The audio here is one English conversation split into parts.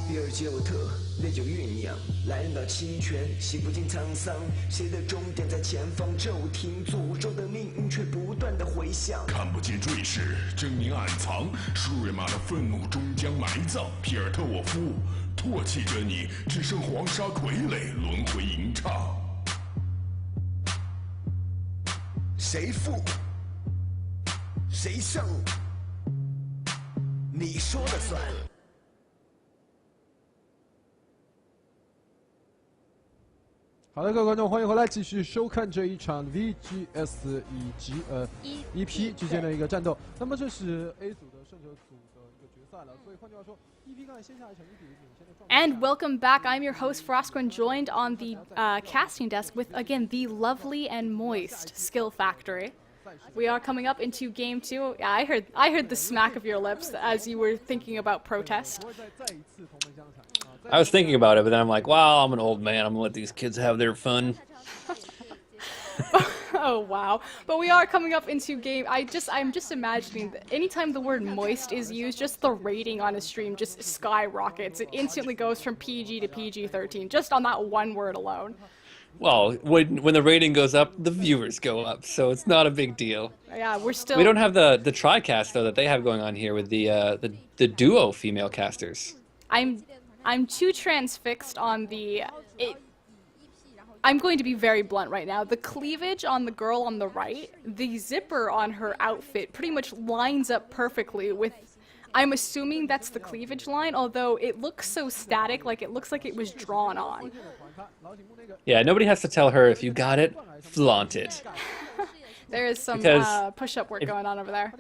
比尔杰沃特，烈酒酝酿，来人到齐全，洗不尽沧桑。谁的终点在前方就停，诅咒的命运却不断的回响。看不见坠饰，狰狞暗藏，舒瑞玛的愤怒终将埋葬。皮尔特沃夫，唾弃着你，只剩黄沙傀儡轮回吟唱。谁负？谁胜？你说了算。好的，各位观众，欢迎回来，继续收看这一场 VGS 以及EP 之间的一个战斗。那么这是 A 组的胜者组的一个决赛了，所以换句话说 ，EP 刚才先下一场1比0领先的状态。And welcome back. I'm your host Froskurinn, joined on the casting desk with again the lovely and moist Skillfactory. We are coming up into game 2. Yeah, I heard the smack of your lips as you were thinking about protest. I was thinking about it, but then I'm like, wow, I'm an old man. I'm gonna let these kids have their fun. Oh wow. But we are coming up into game. I'm just imagining that anytime the word moist is used, just the rating on a stream just skyrockets. It instantly goes from PG to PG-13 just on that one word alone. Well, when the rating goes up, the viewers go up, so it's not a big deal. Yeah, we're still. We don't have the tri-cast though that they have going on here with the duo female casters. I'm too transfixed on I'm going to be very blunt right now. The cleavage on the girl on the right, the zipper on her outfit pretty much lines up perfectly with, I'm assuming that's the cleavage line, although it looks so static, like it looks like it was drawn on. Yeah, nobody has to tell her if you got it, flaunt it. There is some push-up work going on over there.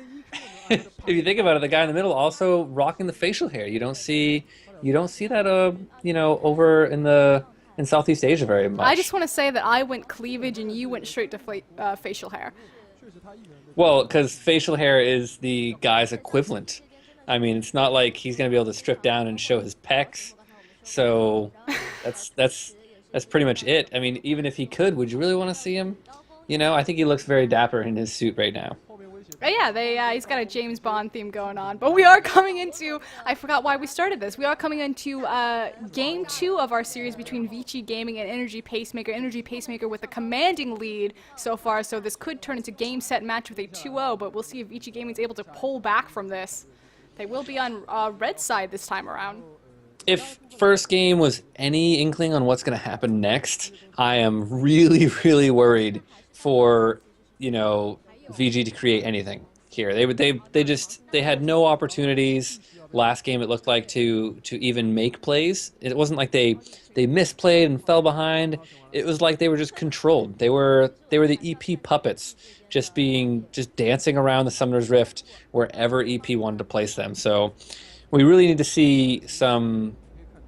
If you think about it, the guy in the middle also rocking the facial hair. You don't see that you know, over in Southeast Asia very much. I just want to say that I went cleavage and you went straight to facial hair. Well, because facial hair is the guy's equivalent. I mean, it's not like he's going to be able to strip down and show his pecs. So that's pretty much it. I mean, even if he could, would you really want to see him? You know, I think he looks very dapper in his suit right now. Yeah, he's got a James Bond theme going on. But we are coming into, I forgot why we started this. We are coming into game 2 of our series between Vici Gaming and Energy Pacemaker. Energy Pacemaker with a commanding lead so far, so this could turn into game set match with a 2-0, but we'll see if Vici Gaming is able to pull back from this. They will be on red side this time around. If first game was any inkling on what's going to happen next, I am really, really worried for, you know, VG to create anything here. They had no opportunities last game, it looked like, to even make plays. It wasn't like they misplayed and fell behind. It was like they were just controlled. They were the EP puppets, just dancing around the Summoner's Rift wherever EP wanted to place them. So we really need to see some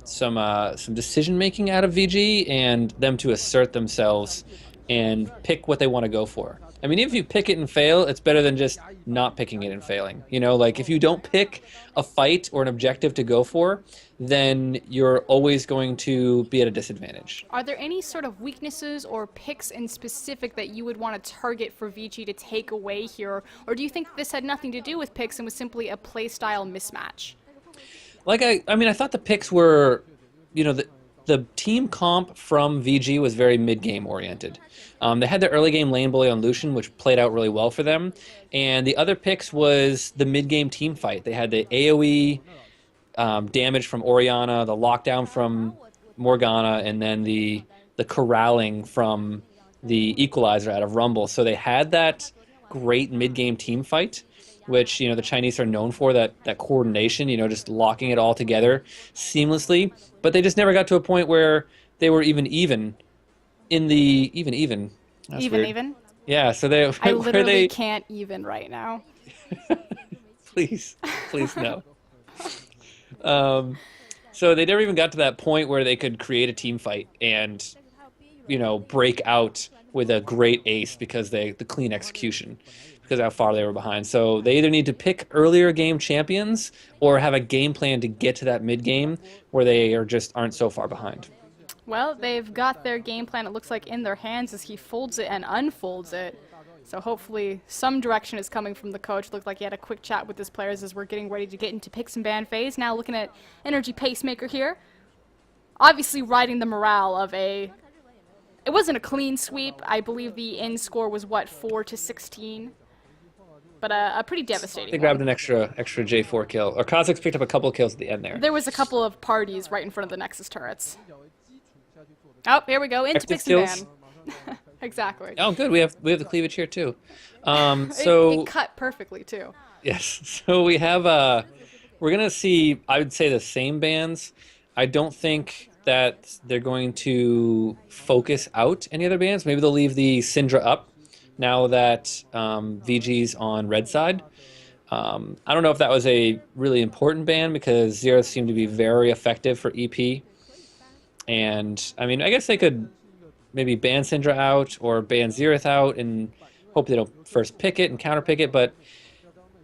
decision making out of VG and them to assert themselves and pick what they want to go for. I mean, if you pick it and fail, it's better than just not picking it and failing. You know, like if you don't pick a fight or an objective to go for, then you're always going to be at a disadvantage. Are there any sort of weaknesses or picks in specific that you would want to target for Vici to take away here? Or do you think this had nothing to do with picks and was simply a playstyle mismatch? Like, I mean, I thought the picks were, you know, the team comp from VG was very mid-game oriented. They had the early game lane bully on Lucian, which played out really well for them. And the other picks was the mid-game team fight. They had the AoE damage from Orianna, the lockdown from Morgana, and then the corralling from the equalizer out of Rumble. So they had that great mid-game team fight, which, you know, the Chinese are known for, that coordination, you know, just locking it all together seamlessly. But they just never got to a point where they were even in the even. That's weird. Even? Yeah, so they I literally can't even right now. Please no. So they never even got to that point where they could create a team fight and, you know, break out with a great ace because the clean execution, because of how far they were behind. So they either need to pick earlier game champions or have a game plan to get to that mid game where they aren't so far behind. Well, they've got their game plan, it looks like, in their hands as he folds it and unfolds it. So hopefully some direction is coming from the coach. Looked like he had a quick chat with his players as we're getting ready to get into picks and ban phase. Now looking at Energy Pacemaker here. Obviously riding the morale of a... It wasn't a clean sweep. I believe the end score was, what, 4-16? But a pretty devastating They grabbed one. an extra J4 kill. Or Kha'Zix picked up a couple of kills at the end there. There was a couple of parties right in front of the Nexus turrets. Oh, here we go, into Active picks and kills. ban. Exactly. Oh, good. We have the cleavage here too. So it cut perfectly too. yes. So we have we're gonna see. I would say the same bans. I don't think that they're going to focus out any other bans. Maybe they'll leave the Syndra up now that VG's on red side. I don't know if that was a really important ban because Zeroth seemed to be very effective for EP. And I mean, I guess they could maybe ban Syndra out or ban Zeroth out and hope they don't first pick it and counter pick it, but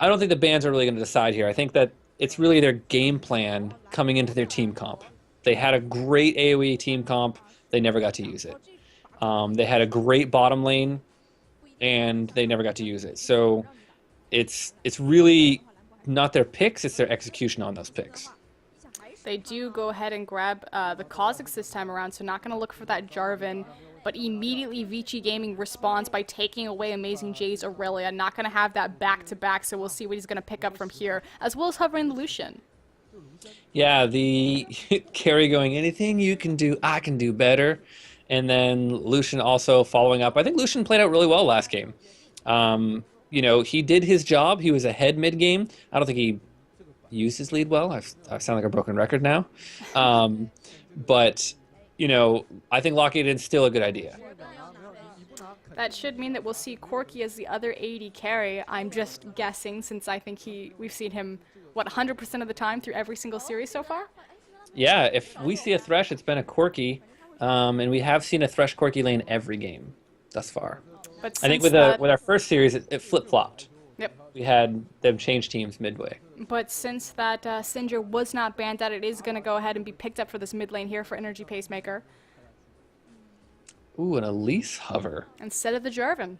I don't think the bans are really going to decide here. I think that it's really their game plan coming into their team comp. They had a great AoE team comp, they never got to use it. They had a great bottom lane, and they never got to use it. So it's really not their picks, it's their execution on those picks. They do go ahead and grab the Kha'Zix this time around, so not going to look for that Jarvan, but immediately Vici Gaming responds by taking away Amazing J's Aurelia. Not going to have that back-to-back, so we'll see what he's going to pick up from here, as well as hovering the Lucian. Yeah, the carry going, anything you can do, I can do better. And then Lucian also following up. I think Lucian played out really well last game. You know, he did his job. He was ahead mid-game. I don't think he used his lead well. I sound like a broken record now. But, you know, I think locking it in is still a good idea. That should mean that we'll see Corki as the other AD carry. I'm just guessing, since I think we've seen him, what, 100% of the time through every single series so far? Yeah, if we see a Thresh, it's been a Corki. And we have seen a Thresh Corki lane every game thus far. But I think since with our first series, it flip-flopped. Yep. We had them change teams midway. But since that Syndra was not banned out, it is going to go ahead and be picked up for this mid lane here for Energy Pacemaker. Ooh, an Elise hover. Instead of the Jarvan.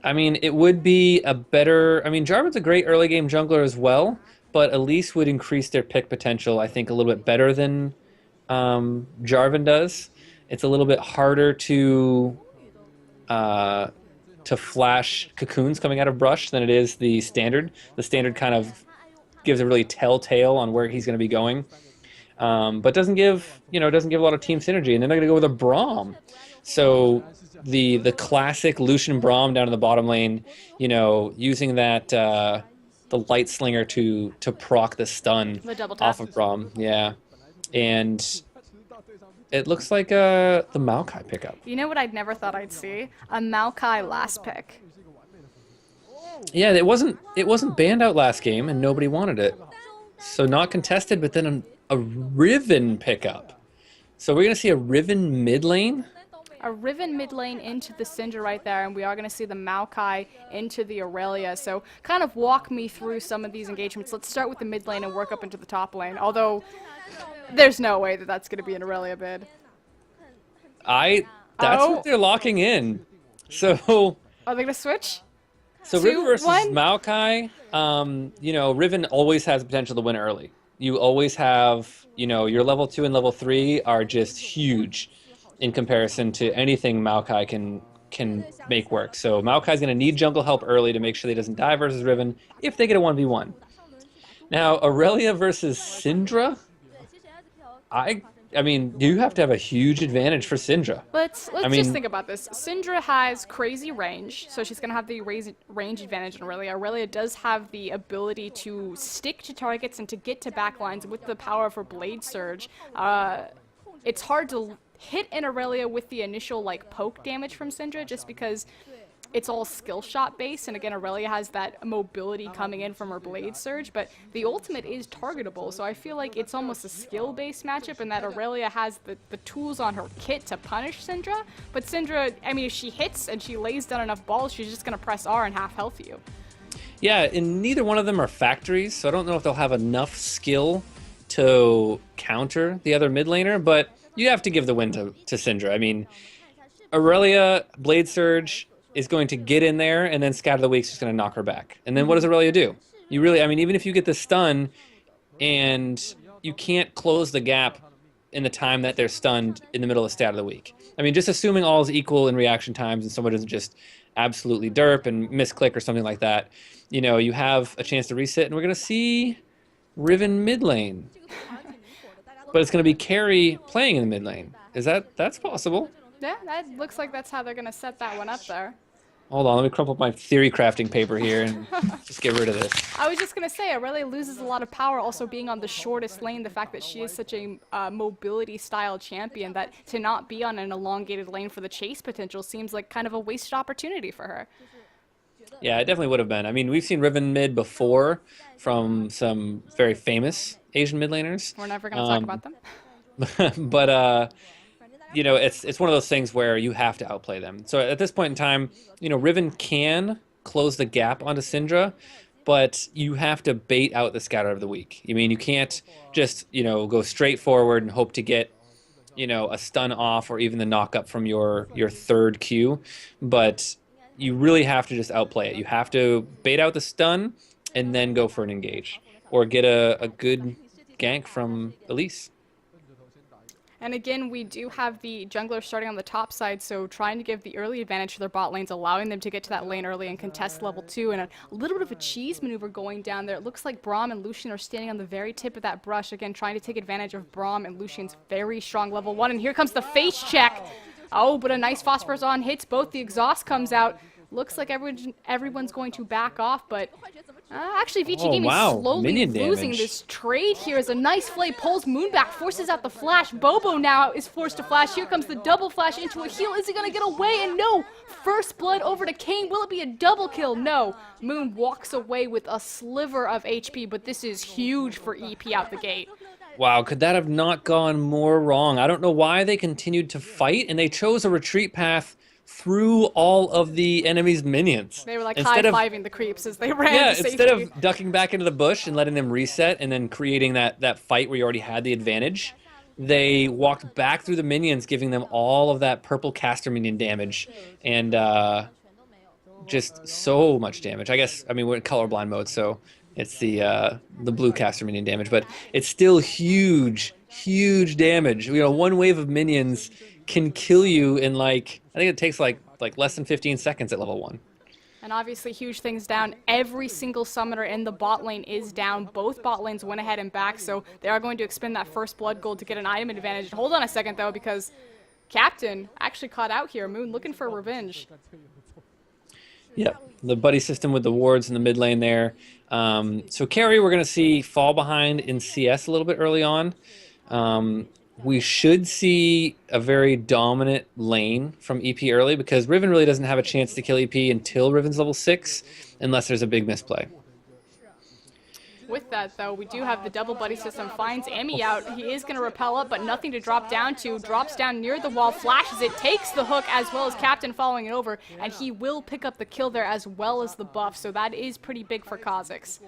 I mean, it would be a better... I mean, Jarvan's a great early game jungler as well, but Elise would increase their pick potential, I think, a little bit better than Jarvan does. It's a little bit harder to flash cocoons coming out of brush than it is the standard. The standard kind of gives a really telltale on where he's going to be going, but doesn't give a lot of team synergy. And then they're going to go with a Braum. So the classic Lucian Braum down in the bottom lane, you know, using that the light slinger to proc the stun off of Braum. Yeah, and it looks like the Maokai pickup. You know what I'd never thought I'd see? A Maokai last pick. Yeah, it wasn't banned out last game, and nobody wanted it. So not contested, but then a Riven pickup. So we're going to see a Riven mid lane? A Riven mid lane into the Syndra right there, and we are going to see the Maokai into the Aurelia. So kind of walk me through some of these engagements. Let's start with the mid lane and work up into the top lane, although there's no way that that's going to be an Aurelia bid. That's what they're locking in. So... Are they going to switch? So Riven versus Maokai, you know, Riven always has the potential to win early. You always have, you know, your level 2 and level 3 are just huge in comparison to anything Maokai can make work. So Maokai's going to need jungle help early to make sure he doesn't die versus Riven if they get a 1v1. Now, Aurelia versus Syndra, I mean, you have to have a huge advantage for Syndra. Let's just think about this. Syndra has crazy range, so she's going to have the range advantage in Aurelia. Aurelia does have the ability to stick to targets and to get to backlines with the power of her Blade Surge. It's hard to hit an Aurelia with the initial like poke damage from Syndra just because it's all skill shot based, and again Aurelia has that mobility coming in from her Blade Surge, but the ultimate is targetable, so I feel like it's almost a skill based matchup and that Aurelia has the tools on her kit to punish Syndra, but Syndra, I mean, if she hits and she lays down enough balls, she's just going to press R and half health you. Yeah, and neither one of them are factories, so I don't know if they'll have enough skill to counter the other mid laner, but you have to give the win to Syndra. I mean, Aurelia, Blade Surge, is going to get in there, and then Scat of the Week's just going to knock her back. And then what does Aurelia do? You really, I mean, even if you get the stun, and you can't close the gap in the time that they're stunned in the middle of Stat of the Week. I mean, just assuming all is equal in reaction times and someone doesn't just absolutely derp and misclick or something like that, you know, you have a chance to reset, and we're going to see Riven mid lane. But it's going to be Carrie playing in the mid lane. That's possible? Yeah, that looks like that's how they're going to set that one up there. Hold on, let me crumple up my theory crafting paper here and just get rid of this. I was just going to say, Aurelia loses a lot of power also being on the shortest lane. The fact that she is such a mobility-style champion, that to not be on an elongated lane for the chase potential seems like kind of a wasted opportunity for her. Yeah, it definitely would have been. I mean, we've seen Riven mid before from some very famous Asian mid laners. We're never going to talk about them. But, you know, it's one of those things where you have to outplay them. So at this point in time, you know, Riven can close the gap onto Syndra, but you have to bait out the Scatter of the Week. I mean, you can't just, you know, go straight forward and hope to get, you know, a stun off or even the knock up from your third Q. But you really have to just outplay it. You have to bait out the stun and then go for an engage, or get a good gank from Elise. And again, we do have the jungler starting on the top side, so trying to give the early advantage to their bot lanes, allowing them to get to that lane early and contest level 2, and a little bit of a cheese maneuver going down there. It looks like Braum and Lucian are standing on the very tip of that brush, again, trying to take advantage of Braum and Lucian's very strong level 1, and here comes the face check. Oh, but a nice phosphorus on hits both. The exhaust comes out. Looks like everyone's going to back off, but actually Vici Gaming slowly losing this trade here as a nice flay pulls Moon back, forces out the flash. Bobo now is forced to flash. Here comes the double flash into a heal. Is he going to get away? And no! First blood over to Kane. Will it be a double kill? No. Moon walks away with a sliver of HP, but this is huge for EP out the gate. Wow, could that have not gone more wrong? I don't know why they continued to fight, and they chose a retreat path through all of the enemy's minions. They were like high-fiving the creeps as they ran to safety. Instead of ducking back into the bush and letting them reset and then creating that fight where you already had the advantage, they walked back through the minions, giving them all of that purple caster minion damage, and just so much damage. I guess, I mean, we're in colorblind mode, so it's the blue caster minion damage, but it's still huge damage. You know, one wave of minions can kill you in, like, I think it takes like less than 15 seconds at level 1. And obviously huge things down. Every single summoner in the bot lane is down. Both bot lanes went ahead and back, so they are going to expend that first blood gold to get an item advantage. Hold on a second though, because Captain actually caught out here. Moon looking for revenge. Yep, the buddy system with the wards in the mid lane there. So Carrie, we're going to see fall behind in CS a little bit early on. We should see a very dominant lane from EP early, because Riven really doesn't have a chance to kill EP until Riven's level 6, unless there's a big misplay. With that, though, we do have the double buddy system. Finds Emmy out. He is going to repel up, but nothing to drop down to. Drops down near the wall, flashes it, takes the hook, as well as Captain following it over, and he will pick up the kill there as well as the buff, so that is pretty big for Kha'Zix.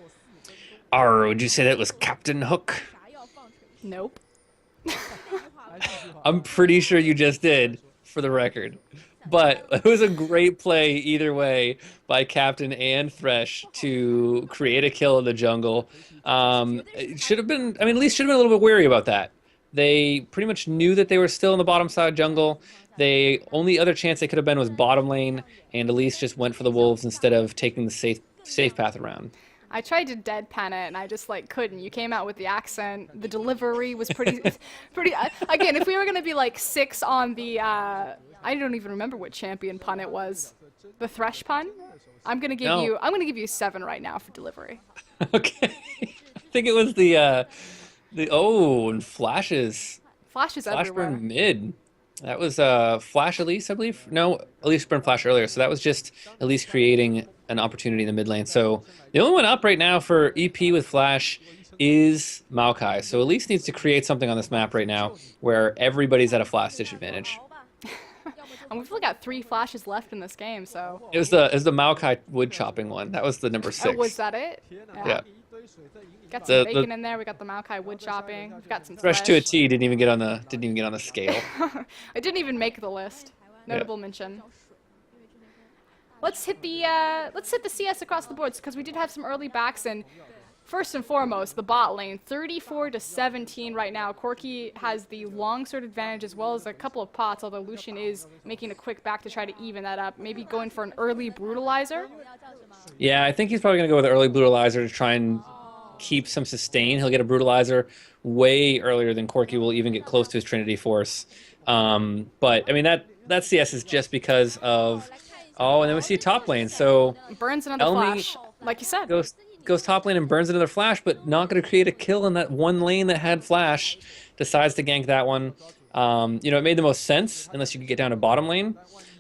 Would you say that was Captain Hook? Nope. I'm pretty sure you just did, for the record. But it was a great play either way by Captain and Thresh to create a kill in the jungle. It should have been, I mean, at least should have been a little bit wary about that. They pretty much knew that they were still in the bottom side jungle. The only other chance they could have been was bottom lane, and Elise just went for the wolves instead of taking the safe path around. I tried to deadpan it, and I just, like, couldn't. You came out with the accent. The delivery was pretty... again, if we were going to be, like, 6 on the... I don't even remember what champion pun it was. The Thresh pun? I'm going to give you 7 right now for delivery. Okay. I think it was the and flashes. Flashes everywhere. Flash burn mid. That was Flash Elise, I believe. No, Elise burned Flash earlier, so that was just Elise creating an opportunity in the mid lane. So the only one up right now for EP with Flash is Maokai. So Elise needs to create something on this map right now where everybody's at a flash disadvantage. And we've only got 3 flashes left in this game, so... It was the Maokai wood chopping one. That was the number 6. Oh, was that it? Yeah. Got some bacon in there. We got the Maokai wood chopping. We've got some Fresh to a T didn't even get on the scale. It didn't even make the list. Notable mention. let's hit the CS across the boards because we did have some early backs. And first and foremost, the bot lane, 34-17 right now. Corki has the longsword advantage as well as a couple of pots, although Lucian is making a quick back to try to even that up. Maybe going for an early brutalizer. Yeah, I think he's probably going to go with an early brutalizer to try and keep some sustain. He'll get a brutalizer way earlier than Corki will even get close to his Trinity Force. But I mean that CS is just because of and then we see top lane. So burns another flash, like you said. Goes top lane and burns another flash, but not going to create a kill in that one lane that had flash. Decides to gank that one. It made the most sense unless you could get down to bottom lane.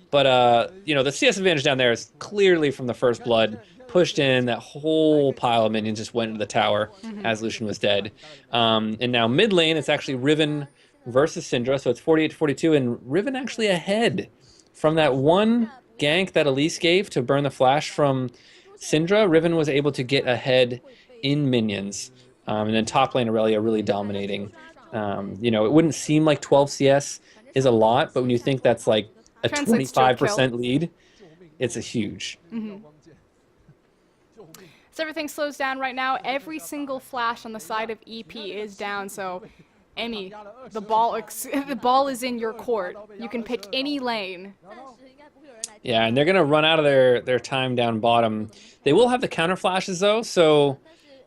But the CS advantage down there is clearly from the first blood. Pushed in, that whole pile of minions just went into the tower as Lucian was dead. And now mid lane, it's actually Riven versus Syndra, so it's 48-42, and Riven actually ahead from that one gank that Elise gave to burn the flash from Syndra. Riven was able to get ahead in minions. And then top lane Aurelia really dominating. It wouldn't seem like 12 CS is a lot, but when you think that's like a 25% lead, it's a huge. So everything slows down right now. Every single flash on the side of EP is down. So, Emmy, the ball is in your court. You can pick any lane. Yeah, and they're gonna run out of their time down bottom. They will have the counter flashes though. So,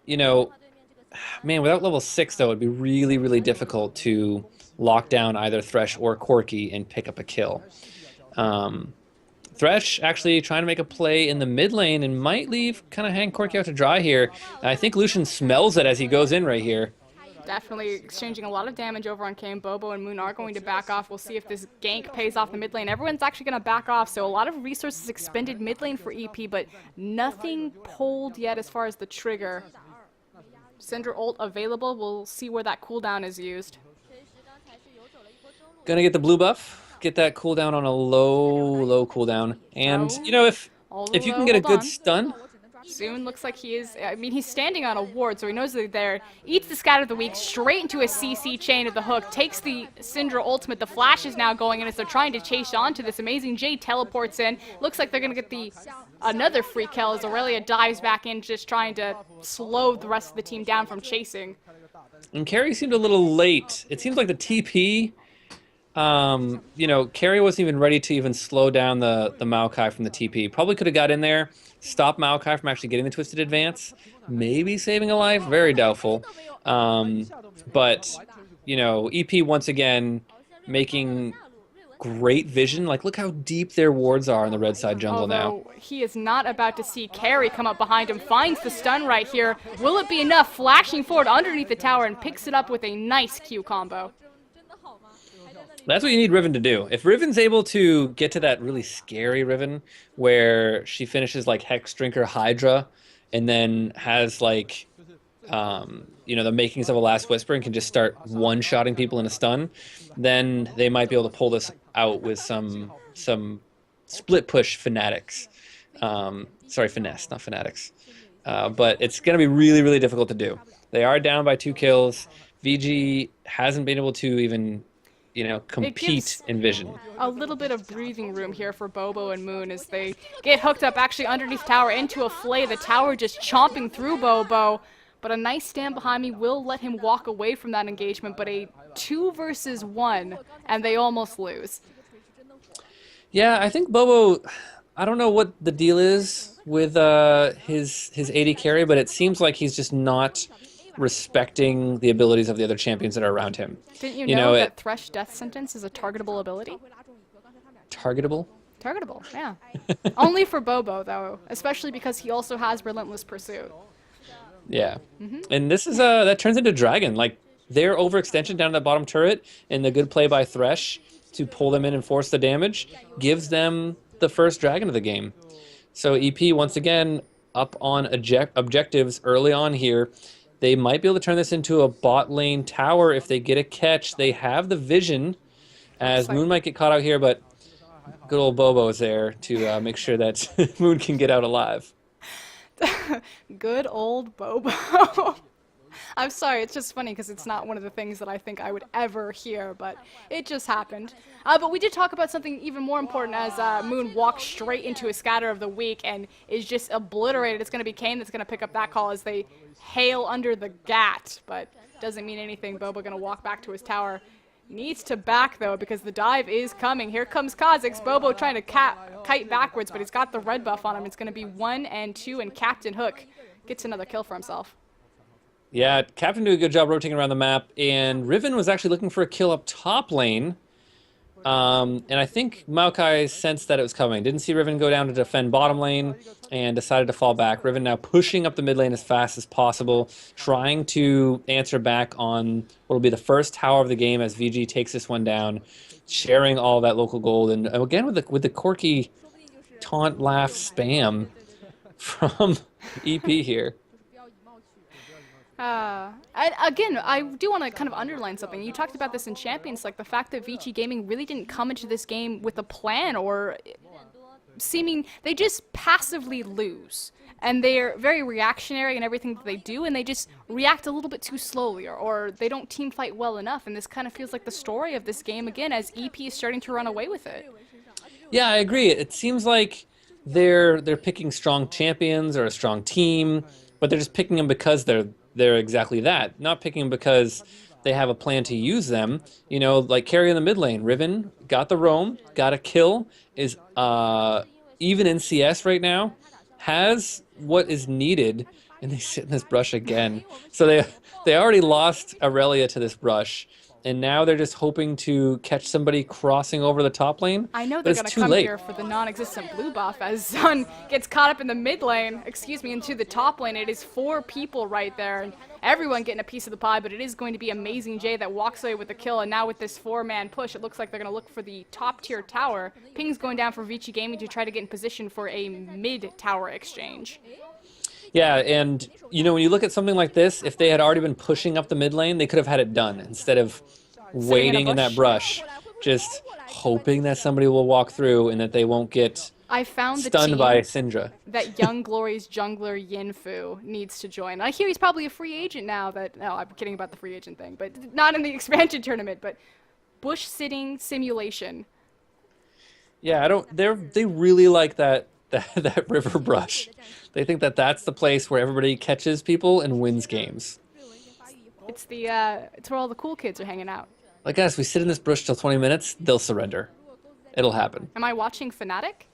man, without level 6 though, it'd be really, really difficult to lock down either Thresh or Corki and pick up a kill. Thresh actually trying to make a play in the mid lane and might leave kind of hang Corki out to dry here. I think Lucian smells it as he goes in right here. Definitely exchanging a lot of damage over on Kane. Bobo and Moon are going to back off. We'll see if this gank pays off the mid lane. Everyone's actually going to back off, so a lot of resources expended mid lane for EP, but nothing pulled yet as far as the trigger. Syndra ult available. We'll see where that cooldown is used. Gonna get the blue buff. Get that cooldown on a low cooldown. And, if you can get a good stun. Soon looks like he is, he's standing on a ward, so he knows they're there. Eats the scat of the week, straight into a CC chain of the hook, takes the Syndra ultimate. The flash is now going in as they're trying to chase onto this amazing Jade teleports in. Looks like they're going to get another free kill as Aurelia dives back in, just trying to slow the rest of the team down from chasing. And Carrie seemed a little late. It seems like the TP... Carrie wasn't even ready to even slow down the Maokai from the TP. Probably could have got in there, stopped Maokai from actually getting the Twisted Advance. Maybe saving a life, very doubtful. But, EP once again making great vision. Like, look how deep their wards are in the red side jungle now. He is not about to see Carrie come up behind him, finds the stun right here. Will it be enough? Flashing forward underneath the tower and picks it up with a nice Q combo. That's what you need Riven to do. If Riven's able to get to that really scary Riven where she finishes like Hex Drinker Hydra and then has like, the makings of a Last Whisper and can just start one-shotting people in a stun, then they might be able to pull this out with some split push fanatics. Sorry, finesse, not fanatics. But it's going to be really, really difficult to do. They are down by 2 kills. VG hasn't been able to even... compete in vision. A little bit of breathing room here for Bobo and Moon as they get hooked up actually underneath tower into a flay. The tower just chomping through Bobo, but a nice stand behind me will let him walk away from that engagement, but a 2 versus 1, and they almost lose. Yeah, I think Bobo, I don't know what the deal is with his AD carry, but it seems like he's just not respecting the abilities of the other champions that are around him. Didn't you know that Thresh Death Sentence is a targetable ability? Targetable? Targetable, yeah. Only for Bobo, though, especially because he also has Relentless Pursuit. Yeah. And this is, that turns into Dragon. Like, their overextension down to the bottom turret and the good play by Thresh to pull them in and force the damage gives them the first Dragon of the game. So EP, once again, up on objectives early on here. They might be able to turn this into a bot lane tower if they get a catch. They have the vision, as Moon might get caught out here, but good old Bobo is there to make sure that Moon can get out alive. Good old Bobo. I'm sorry, it's just funny because it's not one of the things that I think I would ever hear, but it just happened. But we did talk about something even more important as Moon walks straight into a scatter of the week and is just obliterated. It's going to be Kane that's going to pick up that call as they hail under the gat, but doesn't mean anything. Bobo going to walk back to his tower. Needs to back, though, because the dive is coming. Here comes Kha'Zix. Bobo trying to kite backwards, but he's got the red buff on him. It's going to be 1 and 2, and Captain Hook gets another kill for himself. Yeah, Captain did a good job rotating around the map, and Riven was actually looking for a kill up top lane. And I think Maokai sensed that it was coming. Didn't see Riven go down to defend bottom lane and decided to fall back. Riven now pushing up the mid lane as fast as possible, trying to answer back on what will be the first tower of the game as VG takes this one down, sharing all that local gold. And again, with the quirky taunt laugh spam from EP here. Again, I do want to kind of underline something. You talked about this in Champions, like the fact that Vici Gaming really didn't come into this game with a plan or seeming, they just passively lose. And they're very reactionary in everything that they do, and they just react a little bit too slowly, or they don't team fight well enough. And this kind of feels like the story of this game again as EP is starting to run away with it. Yeah, I agree. It seems like they're picking strong champions or a strong team, but they're just picking them because they're exactly that. Not picking them because they have a plan to use them. You know, like carry in the mid lane. Riven got the roam, got a kill, is even in CS right now, has what is needed, and they sit in this brush again. So they already lost Aurelia to this brush, and now they're just hoping to catch somebody crossing over the top lane. I know they're going to come here for the non-existent blue buff as Zun gets caught up in the mid lane, into the top lane. It is 4 people right there, and everyone getting a piece of the pie, but it is going to be Amazing J that walks away with the kill, and now with this 4-man push, it looks like they're going to look for the top-tier tower. Ping's going down for Vici Gaming to try to get in position for a mid-tower exchange. Yeah, and you know, when you look at something like this, if they had already been pushing up the mid lane, they could have had it done instead of waiting in that brush, just hoping that somebody will walk through and that they won't get stunned by Syndra. That Young Glory's jungler Yinfu needs to join. I hear he's probably a free agent now. No, I'm kidding about the free agent thing, but not in the expansion tournament. But bush sitting simulation. Yeah, they really like that river brush. They think that that's the place where everybody catches people and wins games. It's where all the cool kids are hanging out. Like, guys, we sit in this bush till 20 minutes, they'll surrender. It'll happen. Am I watching Fnatic?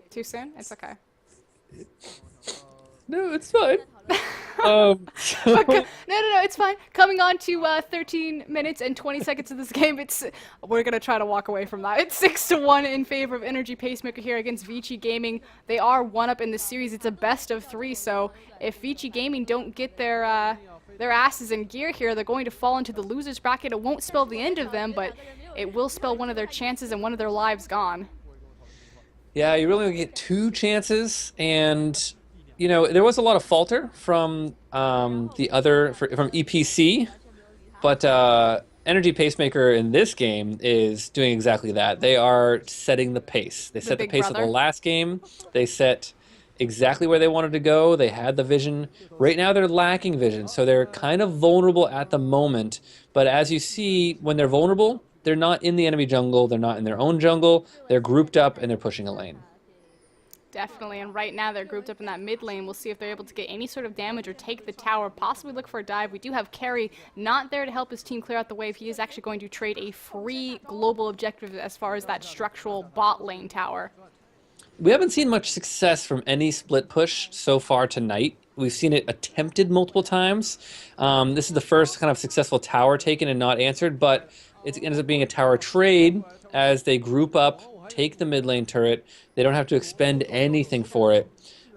Too soon? It's okay. No, it's fine. No, it's fine. Coming on to 13 minutes and 20 seconds of this game, we're going to try to walk away from that. It's 6-1 in favor of Energy Pacemaker here against Vici Gaming. They are 1 up in the series. It's a best of 3, so if Vici Gaming don't get their asses in gear here, they're going to fall into the losers bracket. It won't spell the end of them, but it will spell one of their chances and one of their lives gone. Yeah, you really only get 2 chances, and you know, there was a lot of falter from from EPC, but Energy Pacemaker in this game is doing exactly that. They are setting the pace. They set the pace of the last game. They set exactly where they wanted to go. They had the vision. Right now they're lacking vision, so they're kind of vulnerable at the moment. But as you see, when they're vulnerable, they're not in the enemy jungle. They're not in their own jungle. They're grouped up and they're pushing a lane. Definitely, and right now they're grouped up in that mid lane. We'll see if they're able to get any sort of damage or take the tower, possibly look for a dive. We do have Carry not there to help his team clear out the wave. He is actually going to trade a free global objective as far as that structural bot lane tower. We haven't seen much success from any split push so far tonight. We've seen it attempted multiple times. This is the first kind of successful tower taken and not answered, but it ends up being a tower trade as they group up, take the mid lane turret. They don't have to expend anything for it.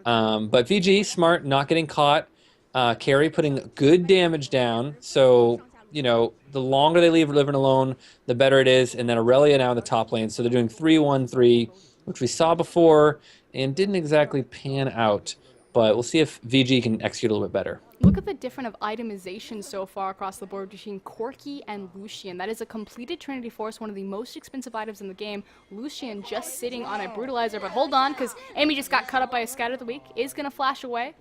But VG, smart, not getting caught. Carry putting good damage down. So, you know, the longer they leave Riven alone, the better it is. And then Aurelia now in the top lane. So they're doing 3-1-3, which we saw before and didn't exactly pan out. But we'll see if VG can execute a little bit better. Look at the different of itemization so far across the board between Corki and Lucian. That is a completed Trinity Force, one of the most expensive items in the game. Lucian just sitting on a Brutalizer, but hold on, because Amy just got cut up by a Scatter of the Week, is going to flash away.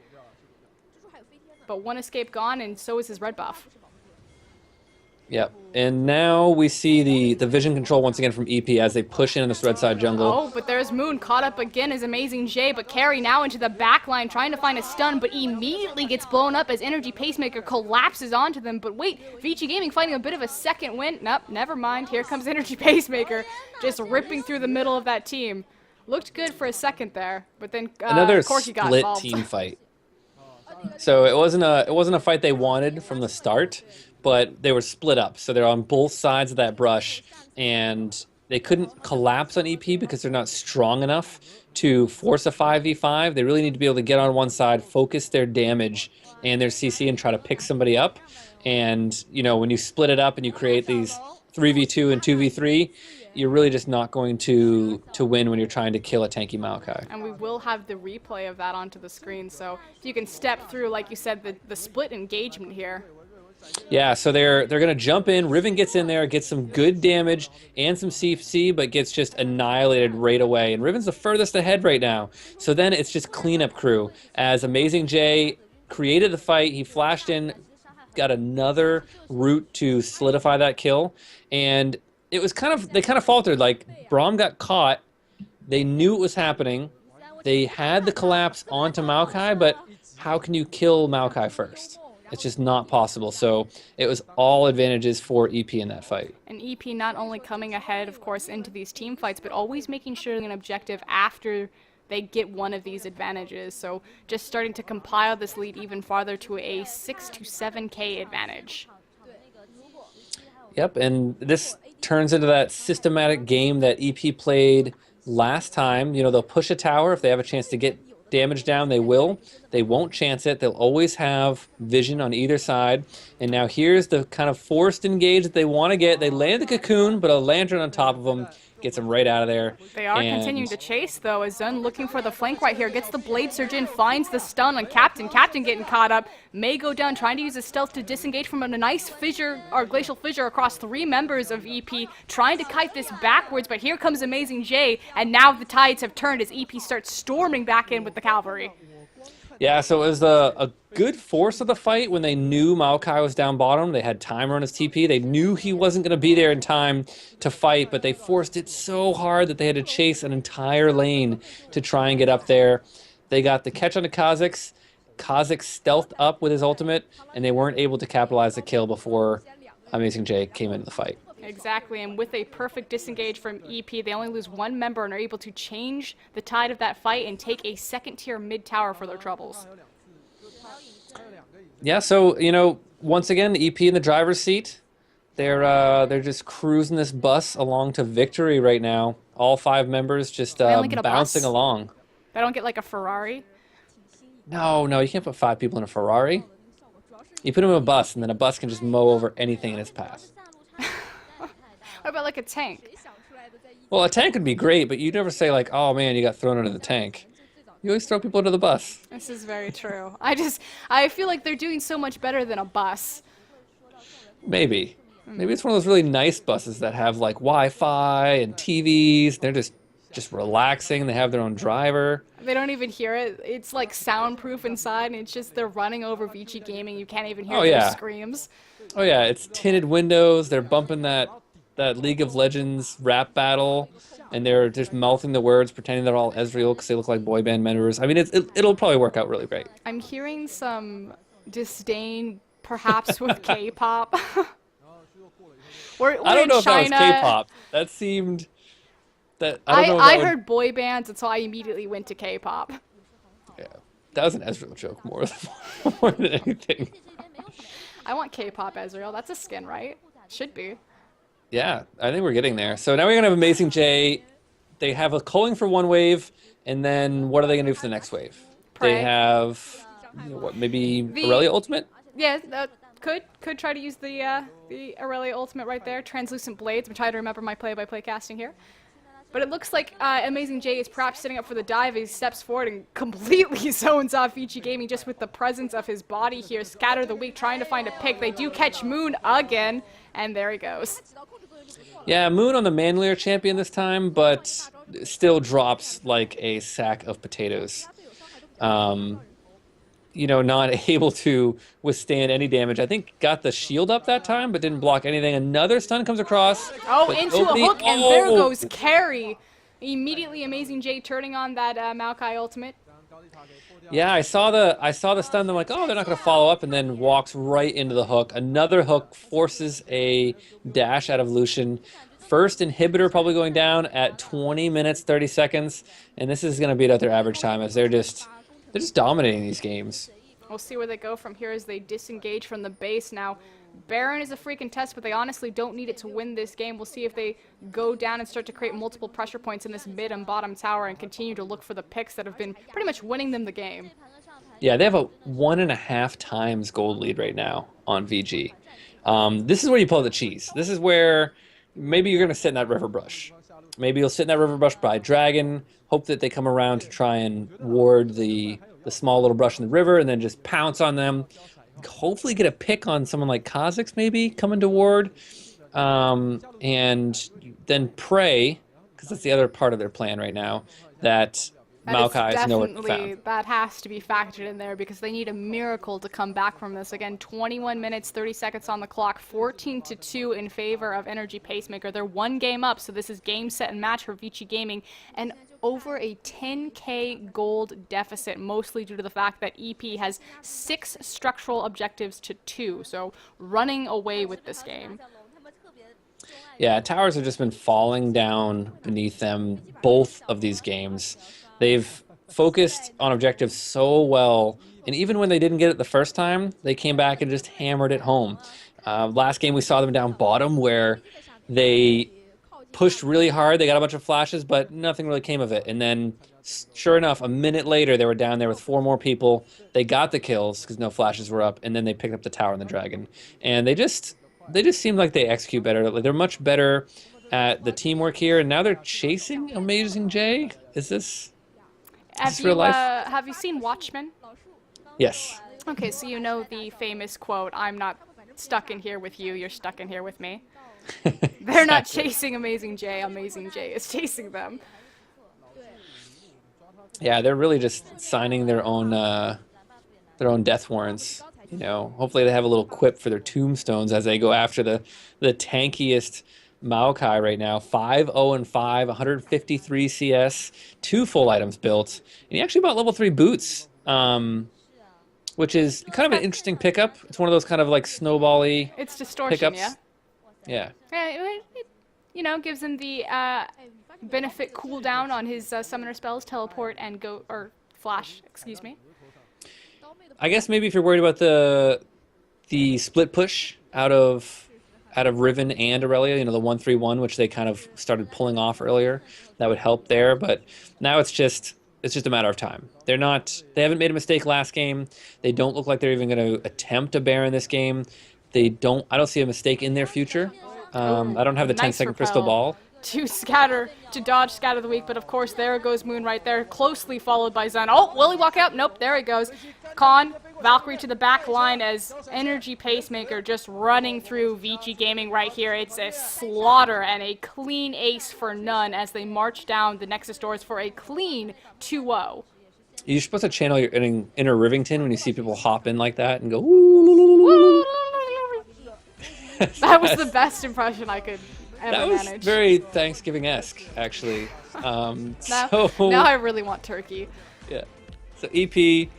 but one escape gone, and so is his red buff. Yep. And now we see the vision control once again from EP as they push in this red side jungle. Oh, but there's Moon caught up again as Amazing J, but Carry now into the back line trying to find a stun, but immediately gets blown up as Energy Pacemaker collapses onto them. But wait, Vici Gaming finding a bit of a second win. Nope, never mind. Here comes Energy Pacemaker just ripping through the middle of that team. Looked good for a second there, but then another Corky got split involved. team fight. So it wasn't a fight they wanted from the start, but they were split up. So they're on both sides of that brush, and they couldn't collapse on EP because they're not strong enough to force a 5v5. They really need to be able to get on one side, focus their damage and their CC, and try to pick somebody up. And you know, when you split it up and you create these 3v2 and 2v3, you're really just not going to win when you're trying to kill a tanky Maokai. And we will have the replay of that onto the screen, so if you can step through, like you said, the split engagement here. Yeah, so they're going to jump in. Riven gets in there, gets some good damage and some CC, but gets just annihilated right away. And Riven's the furthest ahead right now. So then it's just cleanup crew. As Amazing J created the fight, he flashed in, got another route to solidify that kill, and it was they kind of faltered. Like, Braum got caught, they knew it was happening, they had the collapse onto Maokai, but how can you kill Maokai first? It's just not possible. So it was all advantages for EP in that fight. And EP not only coming ahead, of course, into these team fights, but always making sure an objective after they get one of these advantages. So just starting to compile this lead even farther to a 6 to 7K advantage. Yep, and this turns into that systematic game that EP played last time. You know, they'll push a tower. If they have a chance to get damage down, they will. They won't chance it. They'll always have vision on either side. And now here's the kind of forced engage that they want to get. They land the cocoon, but a lantern on top of them gets them right out of there. They are continuing to chase, though, as Zun looking for the flank right here. Gets the Blade Surge in, finds the stun on Captain. Captain getting caught up. May go down, trying to use his stealth to disengage from a nice fissure, or glacial fissure across 3 members of EP, trying to kite this backwards, but here comes Amazing J, and now the tides have turned as EP starts storming back in with the cavalry. Yeah, so it was a good force of the fight when they knew Maokai was down bottom. They had timer on his TP. They knew he wasn't going to be there in time to fight, but they forced it so hard that they had to chase an entire lane to try and get up there. They got the catch on the Kazakhs. Kazakh stealthed up with his ultimate, and they weren't able to capitalize the kill before Amazing J came into the fight. Exactly, and with a perfect disengage from EP, they only lose 1 member and are able to change the tide of that fight and take a second-tier mid-tower for their troubles. Yeah, so, you know, once again, EP in the driver's seat. They're just cruising this bus along to victory right now. All 5 members just bouncing along. They don't get like a Ferrari? No, you can't put 5 people in a Ferrari. You put them in a bus, and then a bus can just mow over anything in its path. What about like a tank? Well, a tank would be great, but you never say like, oh man, you got thrown under the tank. You always throw people under the bus. This is very true. I feel like they're doing so much better than a bus. Maybe it's one of those really nice buses that have like Wi-Fi and TVs. They're just relaxing. They have their own driver. They don't even hear it. It's like soundproof inside, and it's just they're running over Vici Gaming. You can't even hear their screams. Oh yeah, it's tinted windows. They're bumping that League of Legends rap battle, and they're just mouthing the words, pretending they're all Ezreal because they look like boy band members. I mean, it'll probably work out really great. I'm hearing some disdain, perhaps, with K-pop. I don't know if that was K-pop. That seemed... I heard boy bands, and so I immediately went to K-pop. Yeah, that was an Ezreal joke more than anything. I want K-pop Ezreal. That's a skin, right? Should be. Yeah, I think we're getting there. So now we're going to have Amazing J. They have a culling for one wave, and then what are they going to do for the next wave? Pray. They have, maybe Aurelia Ultimate? Yeah, could try to use the Aurelia Ultimate right there. Translucent Blades. I'm trying to remember my play-by-play casting here. But it looks like Amazing J is perhaps setting up for the dive. He steps forward and completely zones off Vici Gaming just with the presence of his body here. Scatter the Weak, trying to find a pick. They do catch Moon again, and there he goes. Yeah, Moon on the manlier champion this time, but still drops like a sack of potatoes. you know, not able to withstand any damage. I think got the shield up that time, but didn't block anything. Another stun comes across. Oh, into a hook, and there goes Carry. Immediately, Amazing J turning on that Maokai ultimate. Yeah, I saw the stun. I'm like, oh, they're not going to follow up, and then walks right into the hook. Another hook forces a dash out of Lucian. First inhibitor probably going down at 20 minutes 30 seconds, and this is going to beat out their average time as they're just dominating these games. We'll see where they go from here as they disengage from the base now. Baron is a freaking test, but they honestly don't need it to win this game. We'll see if they go down and start to create multiple pressure points in this mid and bottom tower and continue to look for the picks that have been pretty much winning them the game. Yeah, they have a 1.5 times gold lead right now on VG. This is where you pull the cheese. This is where maybe you're going to sit in that river brush. Maybe you'll sit in that river brush by Dragon, hope that they come around to try and ward the small little brush in the river, and then just pounce on them. Hopefully get a pick on someone like Kha'Zix maybe coming to ward, and then pray, because that's the other part of their plan right now, that Maokai is nowhere to be found. That has to be factored in there because they need a miracle to come back from this. Again, 21 minutes, 30 seconds on the clock, 14-2 in favor of Energy Pacemaker. They're one game up, so this is game, set, and match for Vici Gaming. And over a 10K gold deficit, mostly due to the fact that EP has 6 structural objectives to 2, so running away with this game. Yeah, towers have just been falling down beneath them, both of these games. They've focused on objectives so well, and even when they didn't get it the first time, they came back and just hammered it home. Last game we saw them down bottom where they pushed really hard, they got a bunch of flashes, but nothing really came of it. And then, sure enough, a minute later, they were down there with 4 more people. They got the kills because no flashes were up, and then they picked up the tower and the dragon. And they just seem like they execute better. They're much better at the teamwork here, and now they're chasing Amazing J. Is this real life? Have you seen Watchmen? Yes. Okay, so you know the famous quote, "I'm not stuck in here with you, you're stuck in here with me." They're not chasing Amazing J is chasing them. Yeah, they're really just signing their own death warrants. You know, hopefully they have a little quip for their tombstones as they go after the tankiest Maokai right now. 5-0-5, 153 CS, 2 full items built, and he actually bought level 3 boots, which is kind of an interesting pickup. It's one of those kind of like snowball-y It's distortion, pickups. yeah? Yeah. It, you know, gives him the benefit cooldown on his summoner spells, teleport and flash, excuse me. I guess maybe if you're worried about the split push out of Riven and Aurelia, you know, the 1-3-1, which they kind of started pulling off earlier, that would help there. But now it's just a matter of time. They haven't made a mistake last game. They don't look like they're even going to attempt a Baron this game. I don't see a mistake in their future. I don't have the Nice 10-second crystal repel. ball. To dodge scatter the weak, but of course there goes Moon right there, closely followed by Zen. Oh, will he walk out? Nope, there he goes. Khan, Valkyrie to the back line as Energy Pacemaker just running through Vici Gaming right here. It's a slaughter and a clean ace for none as they march down the Nexus doors for a clean 2-0. You're supposed to channel your inner Rivington when you see people hop in like that and go, ooh. That was the best impression I could That was manage. very Thanksgiving-esque, actually. Now I really want turkey. Yeah. So EP,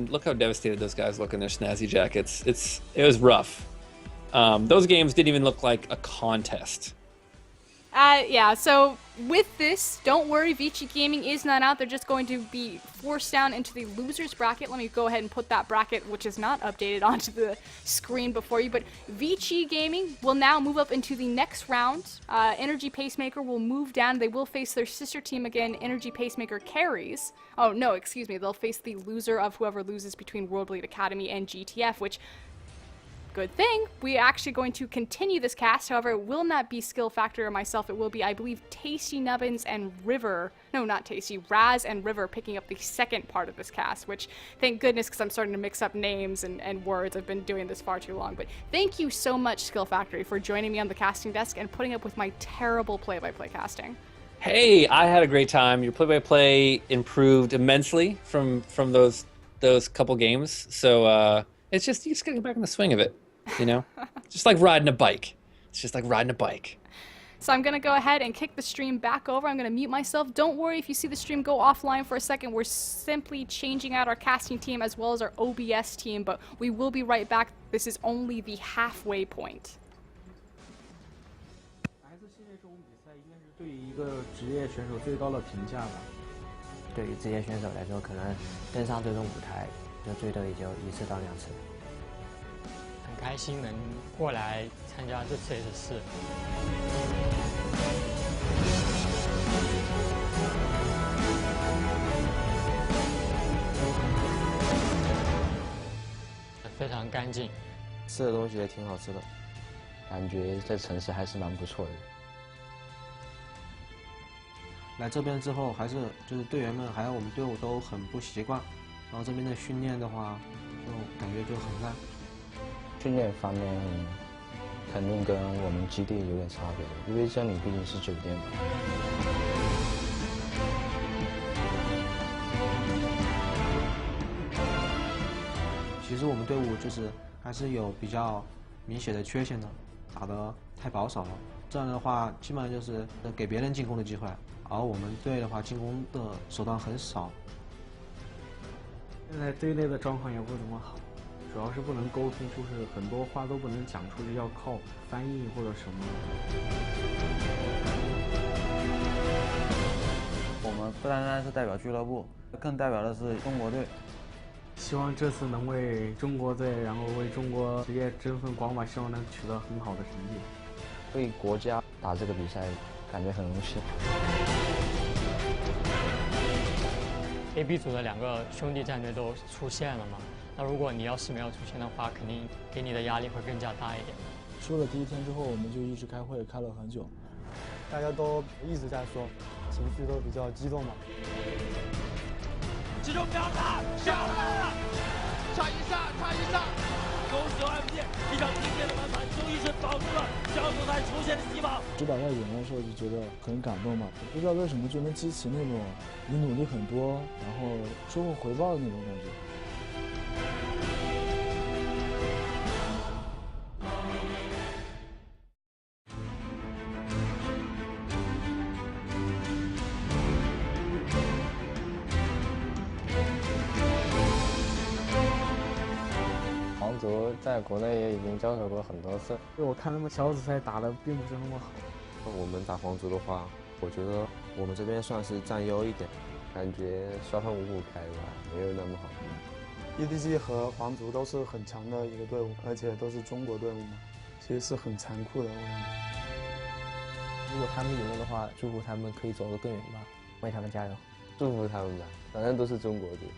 look how devastated those guys look in their snazzy jackets. It was rough. Those games didn't even look like a contest. Yeah, so with this, don't worry, Vici Gaming is not out. They're just going to be forced down into the losers bracket. Let me go ahead and put that bracket, which is not updated, onto the screen before you. But Vici Gaming will now move up into the next round. Energy Pacemaker will move down. They will face their sister team again, Energy Pacemaker Carries. Oh, no, excuse me. They'll face the loser of whoever loses between World Blade Academy and GTF, which... good thing. We're actually going to continue this cast. However, it will not be Skill Factor or myself. It will be, I believe, Tasty Nubbins and River. No, not Tasty. Raz and River picking up the second part of this cast, which, thank goodness, because I'm starting to mix up names and words. I've been doing this far too long. But thank you so much, Skill Factory, for joining me on the casting desk and putting up with my terrible play-by-play casting. Hey, I had a great time. Your play-by-play improved immensely from those those couple games. So it's just you just gotta get back in the swing of it, you know, just like riding a bike. It's just like riding a bike. So I'm gonna go ahead and kick the stream back over. I'm gonna mute myself. Don't worry if you see the stream go offline for a second. We're simply changing out our casting team as well as our OBS team, but we will be right back. This is only the halfway point. 对于一个职业选手最高的评价吧。对于职业选手来说，可能登上这个舞台，就最多也就1次到2次。很开心能过来参加这次S4。非常干净，吃的东西也挺好吃的，感觉这城市还是蛮不错的。来这边之后，还是就是队员们还有我们队伍都很不习惯，然后这边的训练的话，就感觉就很烂。训练方面肯定跟我们基地有点差别的，因为这里毕竟是酒店嘛。其实我们队伍就是还是有比较明显的缺陷的，打得太保守了。这样的话，基本上就是给别人进攻的机会，而我们队的话进攻的手段很少。现在队内的状况也不怎么好，主要是不能沟通，就是很多话都不能讲出去，要靠翻译或者什么。我们不单单是代表俱乐部，更代表的是中国队。希望这次能为中国队，然后为中国职业争份光吧，希望能取得很好的成绩。为国家打这个比赛，感觉很荣幸。AB 组的2个兄弟战队都出现了嘛，那如果你要是没有出现的话，肯定给你的压力会更加大一点。输了第1天之后，我们就一直开会，开了很久，大家都一直在说，情绪都比较激动嘛。集中表达，上了，差一下，恭喜OMG，一场经典的翻盘，终于是保住了小组赛出现的希望。指导在演的时候就觉得很感动嘛，不知道为什么就能激起那种你努力很多，然后收获回报的那种感觉。皇族在国内也已经交手过很多次，我看他们小组赛打得并不是那么好。我们打皇族的话，我觉得我们这边算是占优一点，感觉刷分5-5开吧，没有那么好。EDG 和皇族都是很强的一个队伍，而且都是中国队伍嘛，其实是很残酷的。我感觉，如果他们赢了的话，祝福他们可以走得更远吧，为他们加油，祝福他们吧，反正都是中国队。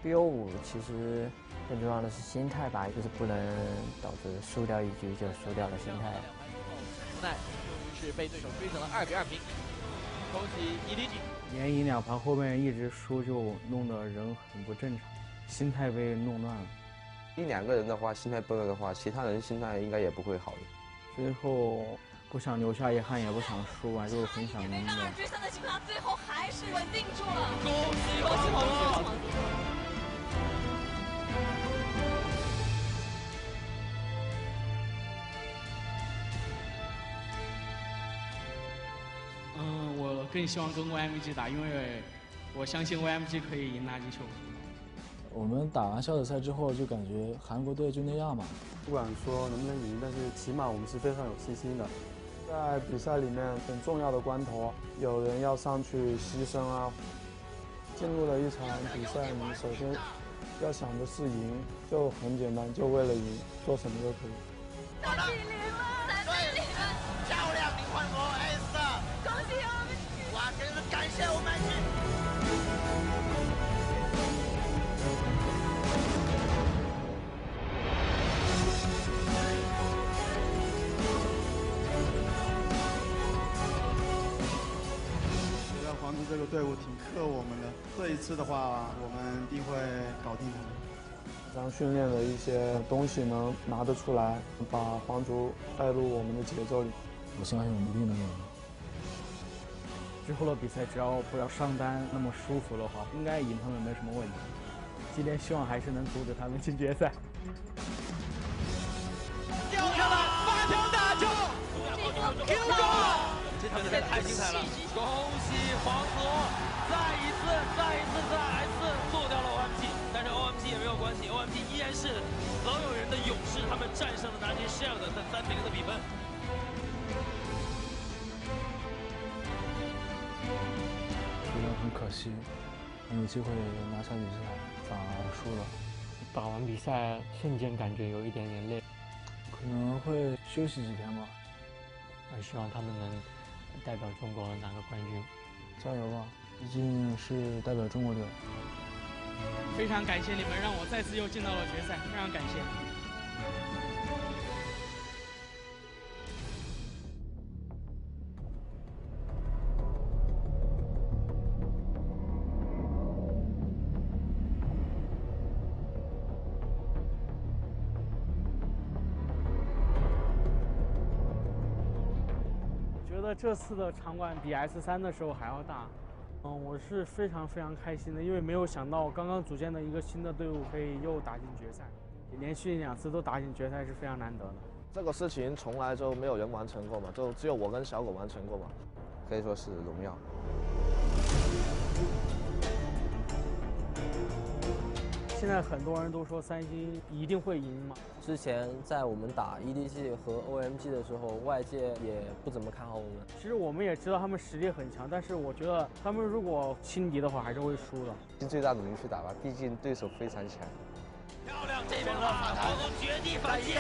BO5其实更重要的是心态吧，就是不能导致输掉1局就输掉了心态。无奈终于是被对手追成了2比2平，恭喜EDG。连赢2盘，后面一直输就弄得人很不正常，心态被弄乱了。1、2个人的话，心态崩了的话，其他人心态应该也不会好的。最后不想留下遗憾，也不想输完，就很想赢的。2局3的情况，最后还是稳定住了。恭喜皇族！我更希望跟 OMG 打，因为我相信 OMG 可以赢垃圾球。我们打完小组赛之后，就感觉韩国队就那样嘛。不管说能不能赢，但是起码我们是非常有信心的。在比赛里面很重要的关头，有人要上去牺牲啊。进入了一场比赛，你首先要想的是赢，就很简单，就为了赢，做什么都可以。3比0了，3比0了，漂亮，你换我 S， 恭喜我们！哇，真是感谢我们！觉得皇族这个队伍挺克我们的，这一次的话，我们一定会搞定他们。让训练的一些东西能拿得出来，把皇族带入我们的节奏里。我相信我们一定能赢。之后的比赛只要不要上单那么舒服的话，应该赢他们没什么问题。今天希望还是能阻止他们进决赛。掉下来，8条大球，Q 了！这场比赛太精彩了，恭喜黄泽再一次做掉了 OMG， 但是 OMG 也没有关系 ，OMG 依然是所有人的勇士，他们战胜了南京 Shield 的3-0的比分。觉得很可惜，很有机会拿下比赛，反而输了。打完比赛瞬间感觉有一点点累，可能会休息几天吧。希望他们能代表中国拿个冠军，加油吧！毕竟是代表中国队。非常感谢你们，让我再次又进到了决赛，非常感谢。觉得这次的场馆比 S3的时候还要大，我是非常开心的，因为没有想到刚刚组建的一个新的队伍可以又打进决赛，连续2次都打进决赛是非常难得的。这个事情从来就没有人完成过嘛，就只有我跟小狗完成过嘛，可以说是荣耀。现在很多人都说3星一定会赢嘛。之前在我们打 EDG 和 OMG 的时候，外界也不怎么看好我们。其实我们也知道他们实力很强，但是我觉得他们如果轻敌的话，还是会输的。尽最大努力去打吧，毕竟对手非常强。漂亮，这边的法塔都绝地反击，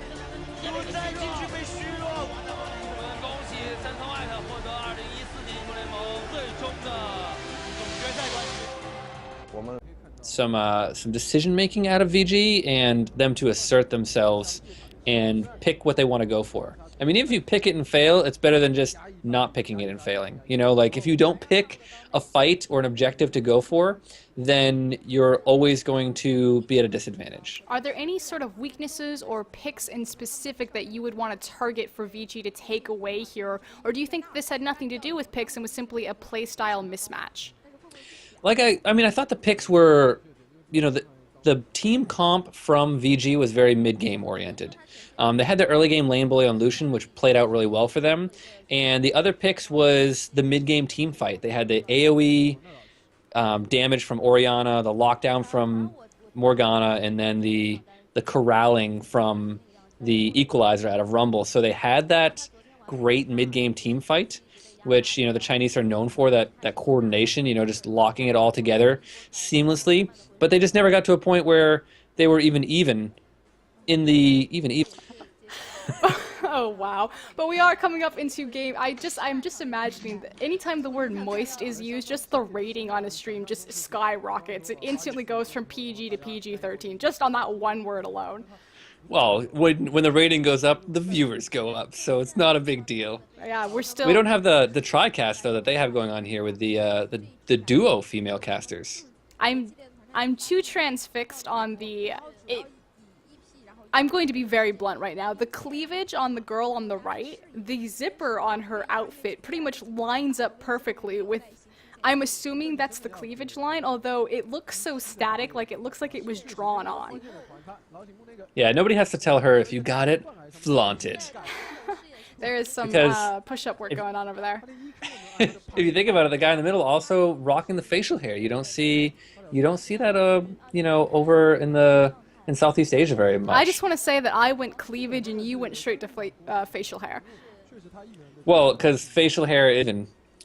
不再继续被虚弱。我们恭喜三通艾特获得2014年英国联盟最终的总决赛冠军。我们。Some decision making out of VG and them to assert themselves and pick what they want to go for. I mean, if you pick it and fail, it's better than just not picking it and failing. You know, like if you don't pick a fight or an objective to go for, then you're always going to be at a disadvantage. Are there any sort of weaknesses or picks in specific that you would want to target for Vici to take away here? Or do you think this had nothing to do with picks and was simply a playstyle mismatch? Like I mean, I thought the picks were, you know, the team comp from VG was very mid-game oriented. They had the early game lane bully on Lucian, which played out really well for them. And the other picks was the mid-game team fight. They had the AoE damage from Orianna, the lockdown from Morgana, and then the corralling from the equalizer out of Rumble. So they had that great mid-game team fight, which, you know, the Chinese are known for, that coordination, you know, just locking it all together seamlessly. But they just never got to a point where they were even in the even. Oh wow. But we are coming up into game. I'm just imagining that anytime the word moist is used, just the rating on a stream just skyrockets. It instantly goes from PG to PG-13 just on that one word alone. Well, when the rating goes up, the viewers go up, so it's not a big deal. Yeah, we're still. We don't have the TriCast though that they have going on here with the duo female casters. I'm too transfixed on I'm going to be very blunt right now. The cleavage on the girl on the right, the zipper on her outfit pretty much lines up perfectly with. I'm assuming that's the cleavage line, although it looks so static, like it looks like it was drawn on. Yeah, nobody has to tell her if you got it, flaunt it. There is some push-up work going on over there. If you think about it, the guy in the middle also rocking the facial hair. You don't see that you know, over in Southeast Asia very much. I just want to say that I went cleavage and you went straight to facial hair. Well, because facial hair is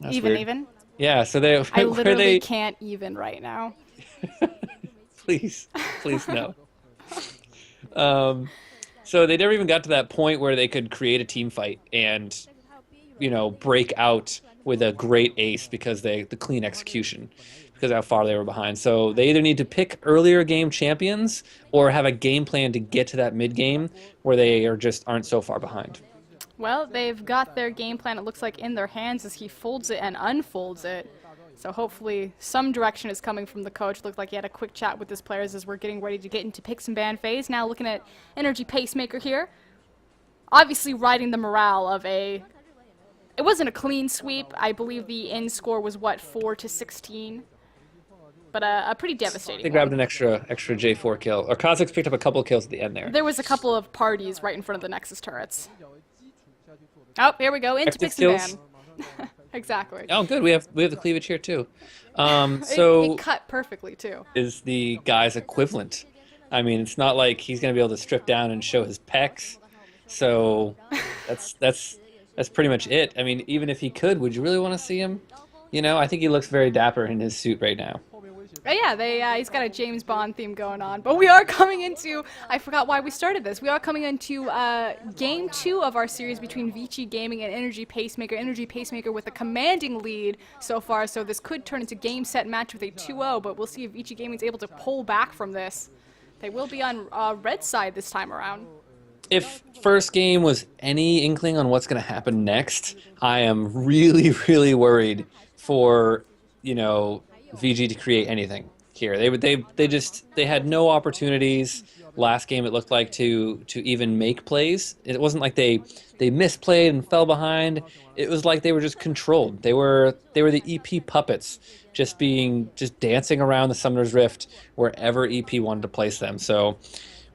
even. Yeah, so I literally can't even right now. Please no. So they never even got to that point where they could create a team fight and, you know, break out with a great ace because the clean execution, because of how far they were behind. So they either need to pick earlier game champions or have a game plan to get to that mid game where they aren't so far behind. Well, they've got their game plan, it looks like, in their hands as he folds it and unfolds it. So hopefully some direction is coming from the coach. Looked like he had a quick chat with his players as we're getting ready to get into picks and ban phase. Now looking at Energy Pacemaker here. Obviously riding the morale of a It wasn't a clean sweep. I believe the end score was, what, 4-16? But a pretty devastating They grabbed an extra J4 kill. Or Kha'Zix picked up a couple of kills at the end there. There was a couple of parties right in front of the Nexus turrets. Oh, here we go. Into Active Pixie Man. skills. Exactly. Oh, good. We have the cleavage here too. So it cut perfectly too. Is the guy's equivalent. I mean, it's not like he's going to be able to strip down and show his pecs. So that's pretty much it. I mean, even if he could, would you really want to see him? You know, I think he looks very dapper in his suit right now. Oh yeah, he's got a James Bond theme going on. But we are coming into, I forgot why we started this. We are coming into game 2 of our series between Vici Gaming and Energy Pacemaker. Energy Pacemaker with a commanding lead so far, so this could turn into game set match with a 2-0, but we'll see if Vici Gaming is able to pull back from this. They will be on red side this time around. If first game was any inkling on what's going to happen next, I am really, really worried for, you know, VG to create anything here. They had no opportunities last game, it looked like, to even make plays. It wasn't like they misplayed and fell behind. It was like they were just controlled. They were the EP puppets, just dancing around the Summoner's Rift wherever EP wanted to place them. So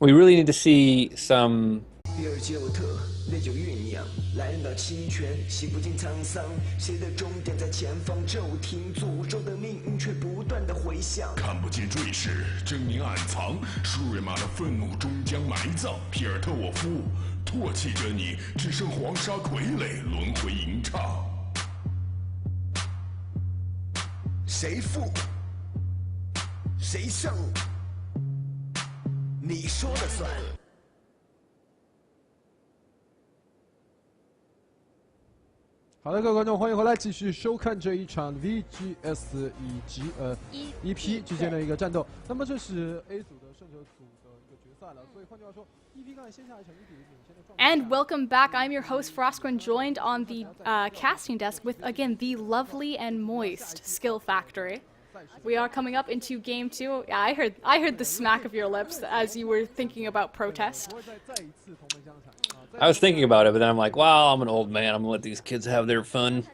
we really need to see some. 第二季有特，烈酒酝酿，来人的期权，洗不尽沧桑。谁的终点在前方？骤停，诅咒的命运却不断的回响。看不见坠石，狰狞暗藏，舒瑞玛的愤怒终将埋葬。皮尔特沃夫唾弃着你，只剩黄沙傀儡轮回吟唱。谁负？谁胜？你说了算。好的，各位观众，欢迎回来，继续收看这一场 VGS 以及EP 之间的一个战斗。那么这是 A 组的胜者组的一个决赛了，所以换句话说 ，EP 刚才先下一场1比0领先的状态。 And welcome back. I'm your host Froskurinn, joined on the casting desk with again the lovely and moist Skillfactory. We are coming up into game 2. Yeah, I heard the smack of your lips as you were thinking about protest. I was thinking about it, but then I'm like, wow, I'm an old man. I'm gonna let these kids have their fun.